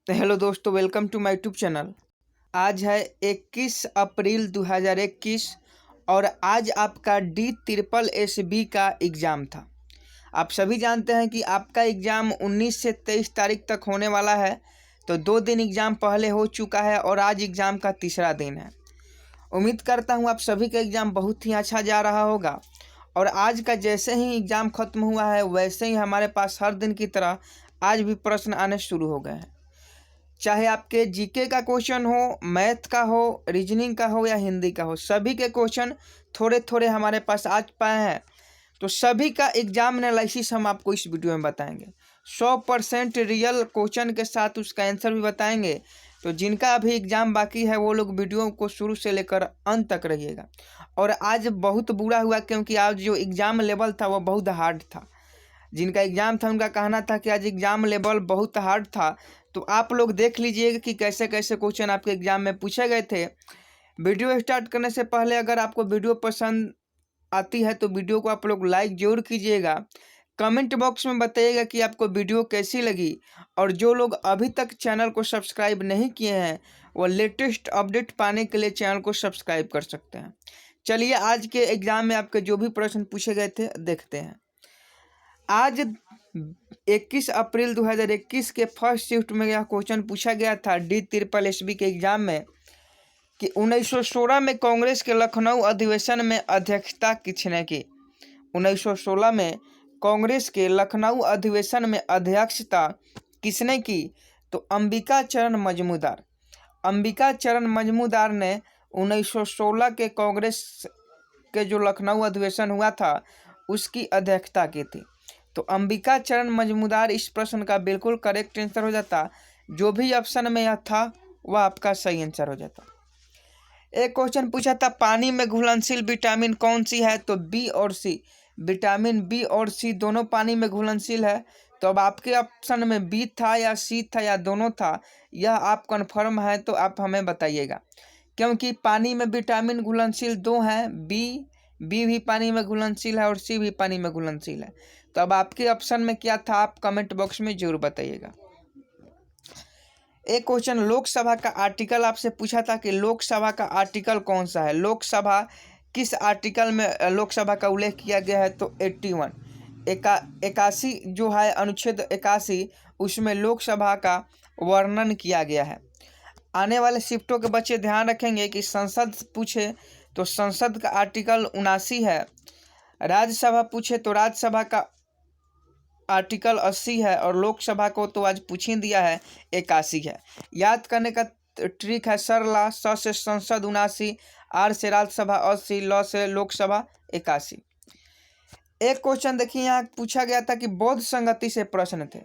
तो हेलो दोस्तों, welcome to my YouTube channel. आज है 21 अप्रैल 2021 और आज आपका D SSS का एग्ज़ाम था। आप सभी जानते हैं कि आपका एग्ज़ाम 19 से 23 तारीख तक होने वाला है। तो 2 दिन एग्ज़ाम पहले हो चुका है और आज एग्ज़ाम का तीसरा दिन है। उम्मीद करता हूँ आप सभी का एग्ज़ाम बहुत ही अच्छा जा रहा होगा। और आज का जैसे ही एग्ज़ाम ख़त्म हुआ है वैसे ही हमारे पास हर दिन की तरह आज भी प्रश्न आने शुरू हो गए हैं। चाहे आपके जीके का क्वेश्चन हो, मैथ का हो, रीजनिंग का हो या हिंदी का हो, सभी के क्वेश्चन थोड़े थोड़े हमारे पास आज पाए हैं। तो सभी का एग्जाम एनालिसिस हम आपको इस वीडियो में बताएंगे। 100% रियल क्वेश्चन के साथ उसका आंसर भी बताएंगे। तो जिनका अभी एग्ज़ाम बाकी है वो लोग वीडियो को शुरू से लेकर अंत तक रहिएगा। और आज बहुत बुरा हुआ क्योंकि आज जो एग्ज़ाम लेवल था वो बहुत हार्ड था। जिनका एग्ज़ाम था उनका कहना था कि आज एग्ज़ाम लेवल बहुत हार्ड था। तो आप लोग देख लीजिएगा कि कैसे कैसे क्वेश्चन आपके एग्ज़ाम में पूछे गए थे। वीडियो स्टार्ट करने से पहले अगर आपको वीडियो पसंद आती है तो वीडियो को आप लोग लाइक जरूर कीजिएगा। कमेंट बॉक्स में बताइएगा कि आपको वीडियो कैसी लगी। और जो लोग अभी तक चैनल को सब्सक्राइब नहीं किए हैं वो लेटेस्ट अपडेट पाने के लिए चैनल को सब्सक्राइब कर सकते हैं। चलिए आज के एग्ज़ाम में आपके जो भी प्रश्न पूछे गए थे देखते हैं। आज 21 अप्रैल 2021 के फर्स्ट शिफ्ट में यह क्वेश्चन पूछा गया था D SSS के एग्जाम में कि 1916 में कांग्रेस के लखनऊ अधिवेशन में अध्यक्षता किसने की। 1916 में कांग्रेस के लखनऊ अधिवेशन में अध्यक्षता किसने की? तो अंबिका चरण मजमूदार। अंबिका चरण मजमूदार ने 1916 के कांग्रेस के जो लखनऊ अधिवेशन हुआ था उसकी अध्यक्षता की थी। तो अंबिका चरण मजमूदार इस प्रश्न का बिल्कुल करेक्ट आंसर हो जाता। जो भी ऑप्शन में यह था वह आपका सही आंसर हो जाता। एक क्वेश्चन पूछा था पानी में घुलनशील विटामिन कौन सी है? तो बी और सी। विटामिन बी और सी दोनों पानी में घुलनशील है। तो अब आपके ऑप्शन में बी था या सी था या दोनों था, यह आप कन्फर्म है तो आप हमें बताइएगा। क्योंकि पानी में विटामिन घुलनशील दो हैं, बी भी पानी में घुलनशील है और सी भी पानी में घुलनशील है। तो अब आपके ऑप्शन में क्या था आप कमेंट बॉक्स में जरूर बताइएगा। एक क्वेश्चन लोकसभा का आर्टिकल आपसे पूछा था कि लोकसभा का आर्टिकल कौन सा है। लोकसभा किस आर्टिकल में लोकसभा का उल्लेख किया गया है? तो 81 81 जो है अनुच्छेद 81 उसमें लोकसभा का वर्णन किया गया है। आने वाले शिफ्टों के बच्चे ध्यान रखेंगे कि संसद पूछे तो संसद का आर्टिकल 79 है। राज्यसभा पूछे तो राज्यसभा का आर्टिकल 80 है और लोकसभा को तो आज पूछ ही दिया है 81 है। याद करने का ट्रिक है सरला। स से संसद 79, आर से राज्यसभा 80, ल से लोकसभा 81। एक क्वेश्चन देखिए यहाँ पूछा गया था कि बौद्ध संगति से प्रश्न थे।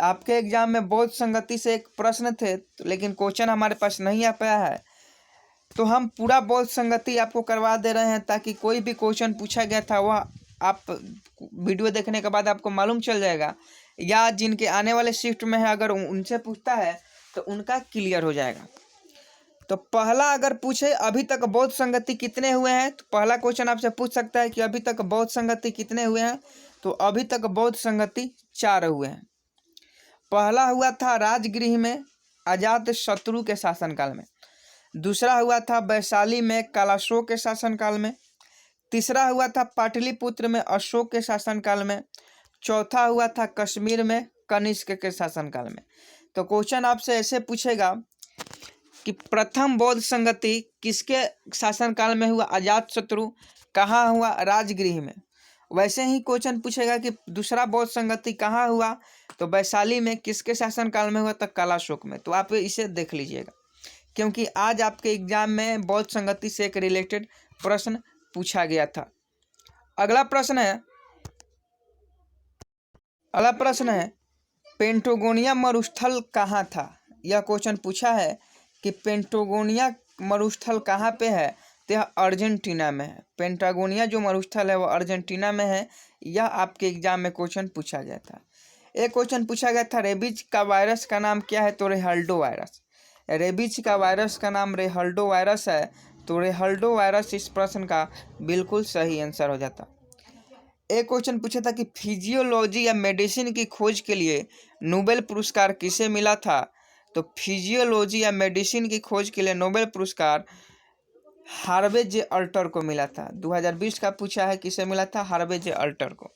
आपके एग्जाम में बौद्ध संगति से एक प्रश्न थे लेकिन क्वेश्चन हमारे पास नहीं आ पाया है। तो हम पूरा बौद्ध संगति आपको करवा दे रहे हैं ताकि कोई भी क्वेश्चन पूछा गया था वह आप वीडियो देखने के बाद आपको मालूम चल जाएगा, या जिनके आने वाले शिफ्ट में है अगर उनसे पूछता है तो उनका क्लियर हो जाएगा। तो पहला अगर पूछे अभी तक बौद्ध संगति कितने हुए हैं, तो पहला क्वेश्चन आपसे पूछ सकता है कि अभी तक बौद्ध संगति कितने हुए हैं। तो अभी तक बौद्ध संगति 4 हुए हैं। पहला हुआ था राजगृह में अजात शत्रु के शासनकाल में। दूसरा हुआ था वैशाली में कालाशोक के शासनकाल में। तीसरा हुआ था पाटलिपुत्र में अशोक के शासनकाल में। चौथा हुआ था कश्मीर में कनिष्क के शासनकाल में। तो क्वेश्चन आपसे ऐसे पूछेगा कि प्रथम बौद्ध संगति किसके शासनकाल में हुआ? अजातशत्रु। कहाँ हुआ? राजगृह में। वैसे ही क्वेश्चन पूछेगा कि दूसरा बौद्ध संगति कहाँ हुआ? तो वैशाली में। किसके शासनकाल में हुआ? तो कालाशोक में। तो आप इसे देख लीजिएगा क्योंकि आज आपके एग्जाम में बौद्ध संगति से एक रिलेटेड प्रश्न पूछा गया था। अगला प्रश्न है पेंटागोनिया मरुस्थल कहाँ था? यह क्वेश्चन पूछा है कि पेंटागोनिया मरुस्थल कहाँ पे है? तो यह अर्जेंटीना में है। पेंटागोनिया जो मरुस्थल है वह अर्जेंटीना में है। यह आपके एग्जाम में क्वेश्चन पूछा गया था। एक क्वेश्चन पूछा गया था रेबीज का वायरस का नाम क्या है? तो रेहल्डो वायरस। रेबीज का वायरस का नाम रेहल्डो वायरस है। तो रेहल्डो वायरस इस प्रश्न का बिल्कुल सही आंसर हो जाता। एक क्वेश्चन पूछा था कि फिजियोलॉजी या मेडिसिन की खोज के लिए नोबेल पुरस्कार किसे मिला था? तो फिजियोलॉजी या मेडिसिन की खोज के लिए नोबेल पुरस्कार हार्वे जे अल्टर को मिला था। 2020 का पूछा है, किसे मिला था? हार्वे जे अल्टर को।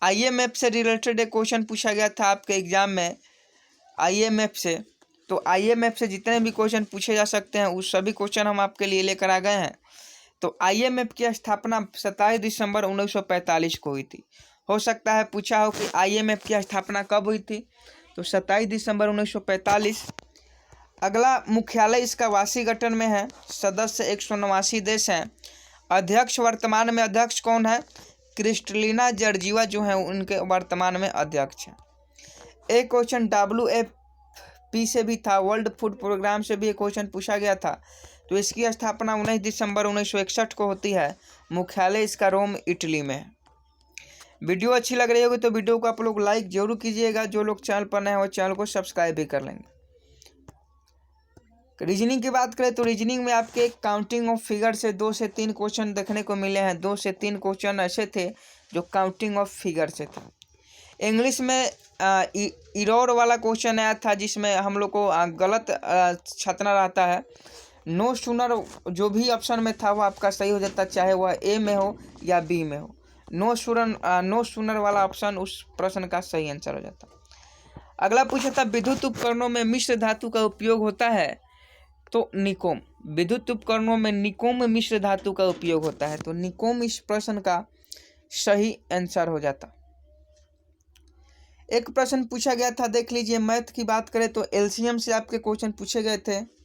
IMF से रिलेटेड एक क्वेश्चन पूछा गया था आपके एग्जाम में, IMF से। तो IMF से जितने भी क्वेश्चन पूछे जा सकते हैं उस सभी क्वेश्चन हम आपके लिए लेकर आ गए हैं। तो IMF की स्थापना 27 दिसंबर 1945 को हुई थी। हो सकता है पूछा हो कि IMF की स्थापना कब हुई थी, तो 27 दिसंबर 1945। अगला, मुख्यालय इसका वाशिंगटन में है। सदस्य 189 देश हैं। अध्यक्ष, वर्तमान में अध्यक्ष कौन है? क्रिस्टलिना जॉर्जिवा जो है उनके वर्तमान में अध्यक्ष हैं। एक क्वेश्चन WFP से भी था, वर्ल्ड फूड प्रोग्राम से भी एक क्वेश्चन पूछा गया था। तो इसकी स्थापना 19 दिसंबर 1961 को होती है। मुख्यालय इसका रोम, इटली में है। वीडियो अच्छी लग रही होगी तो वीडियो को आप लोग लाइक जरूर कीजिएगा। जो लोग चैनल पर नए हैं वो चैनल को सब्सक्राइब भी कर लेंगे। रीजनिंग की बात करें तो रीजनिंग में आपके काउंटिंग ऑफ फिगर से 2 से 3 क्वेश्चन देखने को मिले हैं। 2 से 3 क्वेश्चन ऐसे थे जो काउंटिंग ऑफ फिगर से थे। इंग्लिश में इरोर वाला क्वेश्चन आया था जिसमें हम लोग को गलत छातना रहता है। नो सूनर जो भी ऑप्शन में था वो आपका सही हो जाता, चाहे वह A में हो या B में हो। नो सूनर वाला ऑप्शन उस प्रश्न का सही आंसर हो जाता। अगला पूछा था, विद्युत उपकरणों में मिश्र धातु का उपयोग होता है, तो निकोम। विद्युत उपकरणों में निकोम मिश्र धातु का उपयोग होता है, तो निकोम इस प्रश्न का सही आंसर हो जाता। एक प्रश्न पूछा गया था, देख लीजिए। मैथ की बात करें तो LCM से आपके क्वेश्चन पूछे गए थे।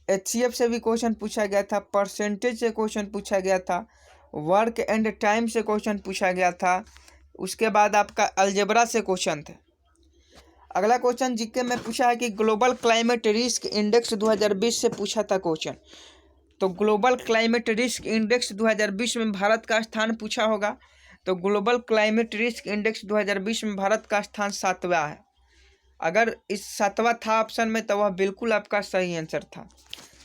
HCF से भी क्वेश्चन पूछा गया था। परसेंटेज से क्वेश्चन पूछा गया था। वर्क एंड टाइम से क्वेश्चन पूछा गया था। उसके बाद आपका अलजेब्रा से क्वेश्चन थे। अगला क्वेश्चन जीके में पूछा है कि ग्लोबल क्लाइमेट रिस्क इंडेक्स 2020 से पूछा था क्वेश्चन। तो ग्लोबल क्लाइमेट रिस्क इंडेक्स 2020 में भारत का स्थान पूछा होगा। तो ग्लोबल क्लाइमेट रिस्क इंडेक्स 2020 में भारत का स्थान 7वां है। अगर इस 7वां था ऑप्शन में तो वह बिल्कुल आपका सही आंसर था।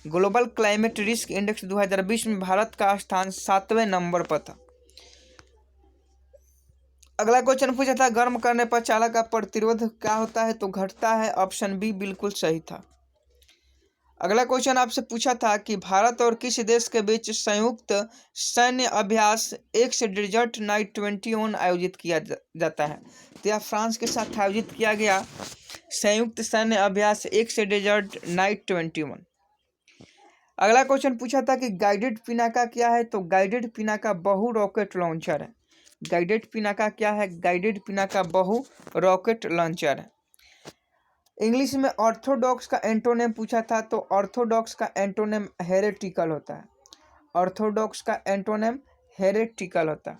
ग्लोबल क्लाइमेट रिस्क इंडेक्स 2020 में भारत का स्थान 7वें नंबर पर था। अगला क्वेश्चन पूछा था, गर्म करने पर चालक का प्रतिरोध क्या होता है, तो घटता है। ऑप्शन बी बिल्कुल सही था। अगला क्वेश्चन आपसे पूछा था कि भारत और किस देश के बीच संयुक्त सैन्य अभ्यास एक्स डेजर्ट नाइट 21 आयोजित किया जाता है, तो यह फ्रांस के साथ आयोजित किया गया संयुक्त सैन्य अभ्यास एक्स डेजर्ट नाइट 21। अगला क्वेश्चन पूछा था कि गाइडेड पिनाका क्या है, तो गाइडेड पिनाका बहु रॉकेट लॉन्चर है। गाइडेड पिनाका क्या है? गाइडेड पिनाका बहु रॉकेट लॉन्चर है। इंग्लिश में ऑर्थोडॉक्स का एंटोनेम पूछा था, तो ऑर्थोडॉक्स का एंटोनेम हेरेटिकल होता है। ऑर्थोडॉक्स का एंटोनेम हेरेटिकल होता है।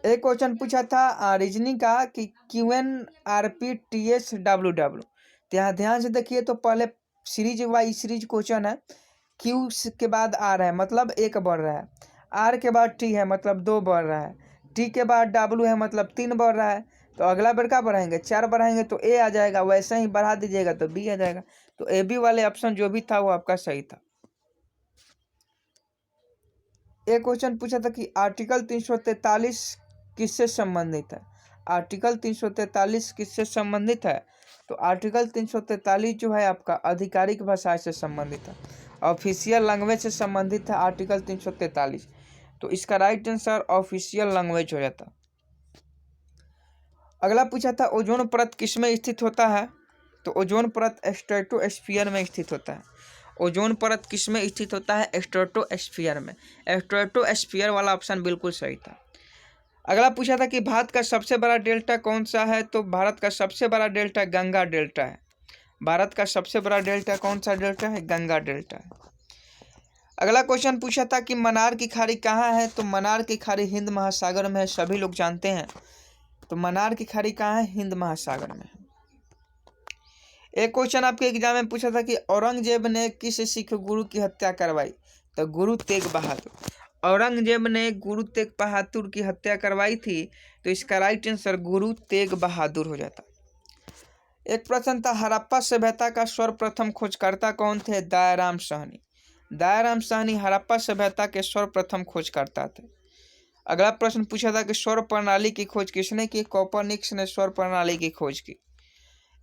एक क्वेश्चन पूछा था रीजनिंग का कि QNRPTSWW, तो यहाँ ध्यान से देखिए। तो पहले सीरीज वाइज सीरीज क्वेश्चन है। Q के बाद R है, मतलब 1 बढ़ रहा है। R के बाद T है, मतलब 2 बढ़ रहा है। T के बाद W है, मतलब 3 बढ़ रहा है। तो अगला बार क्या बढ़ाएंगे? 4 बढ़ाएंगे तो A आ जाएगा। वैसे ही बढ़ा दीजिएगा तो B आ जाएगा। तो AB वाले ऑप्शन जो भी था वो आपका सही था। एक क्वेश्चन पूछा था कि आर्टिकल 343 किससे संबंधित है। आर्टिकल 343 किससे संबंधित है, तो आर्टिकल 343 जो है आपका आधिकारिक भाषा से संबंधित है, ऑफिशियल लैंग्वेज से संबंधित है आर्टिकल 343। तो इसका राइट आंसर ऑफिशियल लैंग्वेज हो जाता। अगला पूछा था, ओजोन परत किसमें स्थित होता है, तो ओजोन परत स्ट्रेटोस्फीयर में स्थित होता है। ओजोन परत किसमें स्थित होता है? स्ट्रेटोस्फीयर में। स्ट्रेटोस्फीयर वाला ऑप्शन बिल्कुल सही था। अगला पूछा था कि भारत का सबसे बड़ा डेल्टा कौन सा है, तो भारत का सबसे बड़ा डेल्टा गंगा डेल्टा है। भारत का सबसे बड़ा डेल्टा कौन सा डेल्टा है? गंगा डेल्टा है। अगला क्वेश्चन पूछा था कि मन्नार की खाड़ी कहाँ है, तो मन्नार की खाड़ी हिंद महासागर में है, सभी लोग जानते हैं। तो मन्नार की खाड़ी कहाँ है? हिंद महासागर में है। एक क्वेश्चन आपके एग्जाम में पूछा था कि औरंगजेब ने किस सिख गुरु की हत्या करवाई, तो गुरु तेग बहादुर। औरंगजेब ने गुरु तेग बहादुर की हत्या करवाई थी, तो इसका राइट आंसर गुरु तेग बहादुर हो जाता। एक प्रश्न था, हड़प्पा सभ्यता का सर्वप्रथम खोजकर्ता कौन थे? दयाराम साहनी। दयाराम साहनी हड़प्पा सभ्यता के सर्वप्रथम खोजकर्ता थे। अगला प्रश्न पूछा था कि सौर प्रणाली की खोज किसने की? कोपरनिकस ने सौर प्रणाली की खोज की।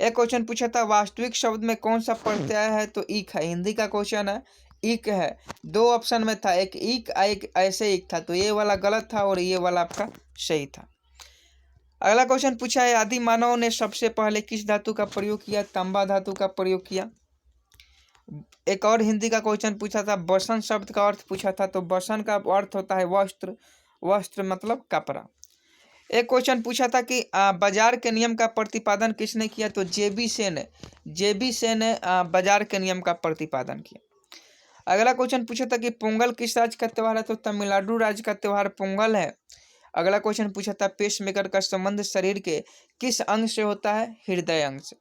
एक क्वेश्चन पूछा था वास्तविक शब्द में कौन सा प्रत्यय है, तो ईक है। हिंदी का क्वेश्चन है, ईक है। दो ऑप्शन में था, एक ईक एक ऐसे ईक था, तो ये वाला गलत था और ये वाला आपका सही था। अगला क्वेश्चन पूछा है आदि मानव ने सबसे पहले किस धातु का प्रयोग किया, तांबा धातु का प्रयोग किया। एक और हिंदी का क्वेश्चन पूछा था बसन शब्द का अर्थ पूछा था, तो बसन का अर्थ होता है वस्त्र, वस्त्र मतलब कपड़ा। एक क्वेश्चन पूछा था कि बाजार के नियम का प्रतिपादन किसने किया, तो जेबी सेन ने, जेबी सेन ने बाजार के नियम का प्रतिपादन किया। अगला क्वेश्चन पूछा था कि पोंगल किस राज्य का त्यौहार है, तो तमिलनाडु राज्य का त्यौहार पोंगल है। अगला क्वेश्चन पूछा था पेसमेकर का संबंध शरीर के किस अंग से होता है, हृदय अंग से।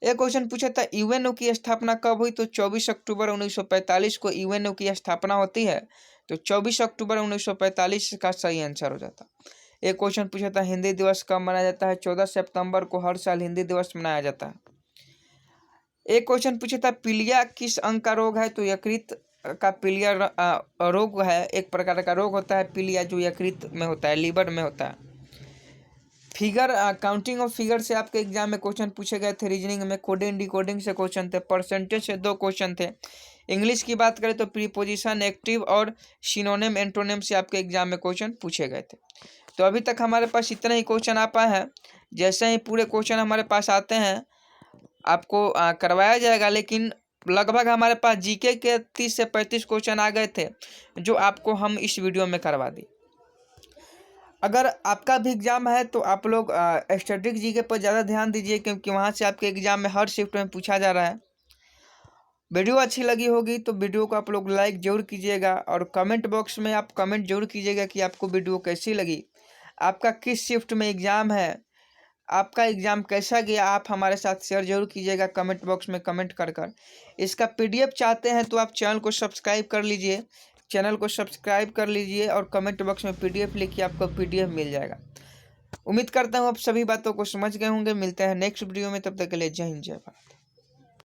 एक क्वेश्चन पूछा था यूएनओ की स्थापना कब हुई, तो 24 अक्टूबर 1945 को यूएनओ की स्थापना होती है, तो 24 अक्टूबर 1945 का सही आंसर हो जाता। एक क्वेश्चन पूछा था हिंदी दिवस कब मनाया जाता है, 14 सितंबर को हर साल हिंदी दिवस मनाया जाता है। एक क्वेश्चन पूछा था पीलिया किस अंग का रोग है, तो यकृत का पीलिया रोग है, एक प्रकार का रोग होता है पीलिया जो यकृत में होता है, लीवर में होता है। फिगर काउंटिंग ऑफ फिगर से आपके एग्जाम में क्वेश्चन पूछे गए थे, रीजनिंग में कोडिंग डिकोडिंग से क्वेश्चन थे, परसेंटेज से 2 क्वेश्चन थे। इंग्लिश की बात करें तो प्रीपोजिशन, एक्टिव और सिनोनिम एंटोनिम से आपके एग्जाम में क्वेश्चन पूछे गए थे। तो अभी तक हमारे पास इतने ही क्वेश्चन आ पाए हैं। जैसे ही पूरे क्वेश्चन हमारे पास आते हैं आपको करवाया जाएगा, लेकिन लगभग हमारे पास जीके के 30 से 35 क्वेश्चन आ गए थे जो आपको हम इस वीडियो में करवा दें। अगर आपका भी एग्जाम है तो आप लोग स्टैटिक जीके पर ज़्यादा ध्यान दीजिए, क्योंकि वहाँ से आपके एग्जाम में हर शिफ्ट में पूछा जा रहा है। वीडियो अच्छी लगी होगी तो वीडियो को आप लोग लाइक जरूर कीजिएगा, और कमेंट बॉक्स में आप कमेंट जरूर कीजिएगा कि आपको वीडियो कैसी लगी, आपका किस शिफ्ट में एग्ज़ाम है, आपका एग्ज़ाम कैसा गया, आप हमारे साथ शेयर जरूर कीजिएगा कमेंट बॉक्स में कमेंट कर। इसका पीडीएफ चाहते हैं तो आप चैनल को सब्सक्राइब कर लीजिए, चैनल को सब्सक्राइब कर लीजिए और कमेंट बॉक्स में पीडीएफ लिखिए, आपको पीडीएफ मिल जाएगा। उम्मीद करता हूँ आप सभी बातों को समझ गए होंगे। मिलते हैं नेक्स्ट वीडियो में, तब तक के लिए जय हिंद जय भारत।